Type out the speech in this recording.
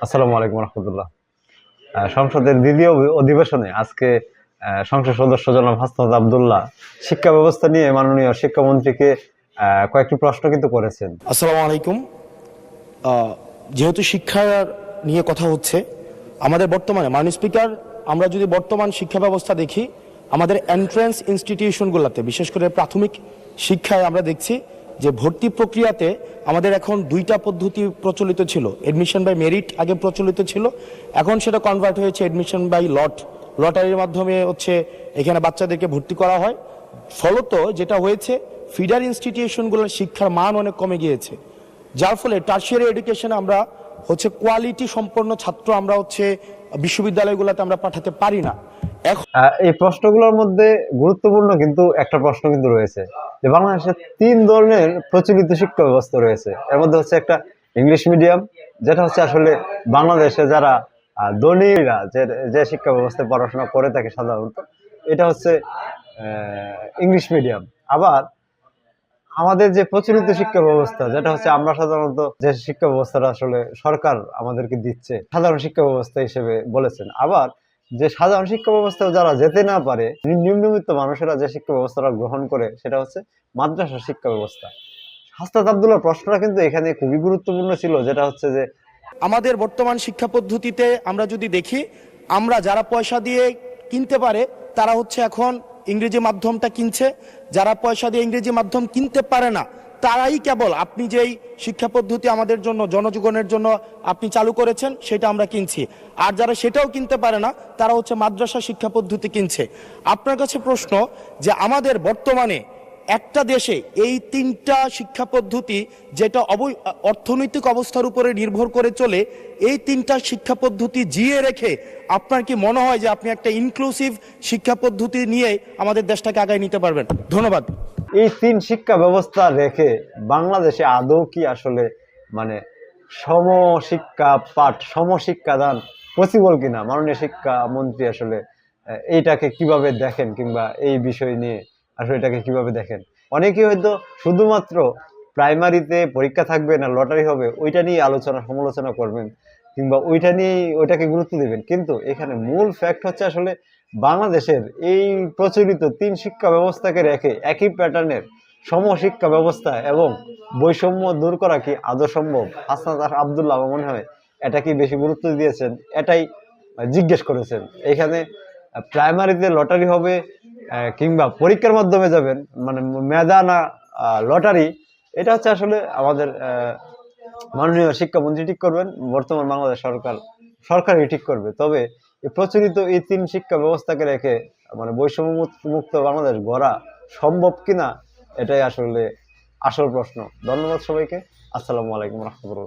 আসসালামু আলাইকুম রহমতুল্লাহ। সংসদের দ্বিতীয় অধিবেশনে আজকে সংসদ সদস্য জনাব হাসনাত আবদুল্লাহ শিক্ষা ব্যবস্থা নিয়ে মাননীয় শিক্ষামন্ত্রীকে কয়েকটি প্রশ্ন কিন্তু করেছেন। আসসালামু আলাইকুম। যেহেতু শিক্ষা নিয়ে কথা হচ্ছে, আমাদের বর্তমানে মাননীয় স্পিকার, আমরা যদি বর্তমান শিক্ষা ব্যবস্থা দেখি, আমাদের এন্ট্রান্স ইনস্টিটিউশনগুলোতে বিশেষ করে প্রাথমিক শিক্ষায় আমরা দেখছি যে ভর্তি প্রক্রিয়াতে আমাদের এখন দুইটা পদ্ধতি প্রচলিত ছিল। এডমিশন বাই মেরিট আগে প্রচলিত ছিল, এখন সেটা কনভার্ট হয়েছে এডমিশন বাই লটারির মাধ্যমে এখানে বাচ্চাদেরকে ভর্তি করা হয়। ফলত যেটা হয়েছে, ফিডার ইনস্টিটিউশনগুলোর শিক্ষার মান অনেক কমে গিয়েছে, যার ফলে টারশিয়ারি এডুকেশনে আমরা কোয়ালিটি সম্পন্ন ছাত্র আমরা বিশ্ববিদ্যালয়গুলোতে আমরা পাঠাতে পারি না। এই প্রশ্নগুলোর মধ্যে গুরুত্বপূর্ণ কিন্তু একটা প্রশ্ন কিন্তু রয়েছে যে বাংলাদেশে 3 ধরনের প্রচলিত শিক্ষা ব্যবস্থা রয়েছে। এর মধ্যে হচ্ছে একটা ইংলিশ মিডিয়াম, যেটা হচ্ছে আসলে বাংলাদেশে যারা ধনীরা যে শিক্ষা ব্যবস্থায় পড়াশোনা করে থাকে সাধারণত, এটা হচ্ছে ইংলিশ মিডিয়াম। আবার আমাদের যে প্রচলিত শিক্ষা ব্যবস্থা, যেটা হচ্ছে আমরা সাধারণত যে শিক্ষা ব্যবস্থাটা আসলে সরকার আমাদেরকে দিচ্ছে সাধারণ শিক্ষা ব্যবস্থা হিসেবে বলেছেন। আবার যে সাধারণ শিক্ষা ব্যবস্থায় যারা যেতে না পারে, নিম্নবিত্ত মানুষেরা যে শিক্ষা ব্যবস্থাটা গ্রহণ করে, সেটা হচ্ছে মাদ্রাসা শিক্ষা ব্যবস্থা। হাসনাত আবদুল্লাহ প্রশ্নটা কিন্তু এখানে খুবই গুরুত্বপূর্ণ ছিল, যেটা হচ্ছে যে আমাদের বর্তমান শিক্ষা পদ্ধতিতে আমরা যদি দেখি, আমরা যারা পয়সা দিয়ে কিনতে পারে তারা এখন ইংরেজি মাধ্যমটা কিনছে, যারা পয়সা দিয়ে ইংরেজি মাধ্যম কিনতে পারে না তারাই কেবল আপনি যেই শিক্ষা পদ্ধতি আমাদের জন্য জনজীবনের জন্য আপনি চালু করেছেন সেটা আমরা কিনছি। আর যারা সেটাও কিনতে পারে না তারা মাদ্রাসা শিক্ষা পদ্ধতি কিনছে। আপনার কাছে প্রশ্ন যে আমাদের বর্তমানে একটা দেশে এই 3টা শিক্ষা পদ্ধতি, যেটা অর্থনৈতিক অবস্থার উপরে নির্ভর করে চলে, এই 3টা শিক্ষা পদ্ধতি জিয়ে রেখে আপনার কি মনে হয় যে আপনি একটা ইনক্লুসিভ শিক্ষা পদ্ধতি নিয়ে আমাদের দেশটাকে আগায় নিতে পারবেন? ধন্যবাদ। এই 3 শিক্ষা ব্যবস্থা রেখে বাংলাদেশে আদৌ কি আসলে মানে সমশিক্ষাদান পসিবল কিনা? মাননীয় শিক্ষামন্ত্রী আসলে এইটাকে কিভাবে দেখেন, কিংবা এই বিষয় নিয়ে আসলে এটাকে কিভাবে দেখেন? অনেকেই হয়তো শুধুমাত্র প্রাইমারিতে পরীক্ষা থাকবে না লটারি হবে ওইটা নিয়ে সমালোচনা করবেন, কিংবা ওইটাকে গুরুত্ব দিবেন। কিন্তু এখানে মূল ফ্যাক্ট হচ্ছে আসলে বাংলাদেশের এই প্রচলিত 3 শিক্ষা ব্যবস্থাকে রেখে একই প্যাটার্নের সমশিক্ষা ব্যবস্থা এবং বৈষম্য দূর করা কি আদৌ সম্ভব? হাসনাত আবদুল্লাহ আমার মনে হয় এটা কি বেশি গুরুত্ব দিয়েছেন, এটাই জিজ্ঞেস করেছেন। এখানে প্রাইমারিতে লটারি হবে কিংবা পরীক্ষার মাধ্যমে যাবেন, মানে মেধা না লটারি, এটা হচ্ছে আসলে আমাদের মাননীয় শিক্ষামন্ত্রী ঠিক করবেন, বর্তমান বাংলাদেশ সরকারই ঠিক করবে। তবে প্রচলিত এই 3 শিক্ষা ব্যবস্থাকে রেখে মানে বৈষম্য মুক্ত বাংলাদেশ গড়া সম্ভব কিনা, এটাই আসলে আসল প্রশ্ন। ধন্যবাদ সবাইকে। আসসালামু আলাইকুম রহমতুল্লাহ।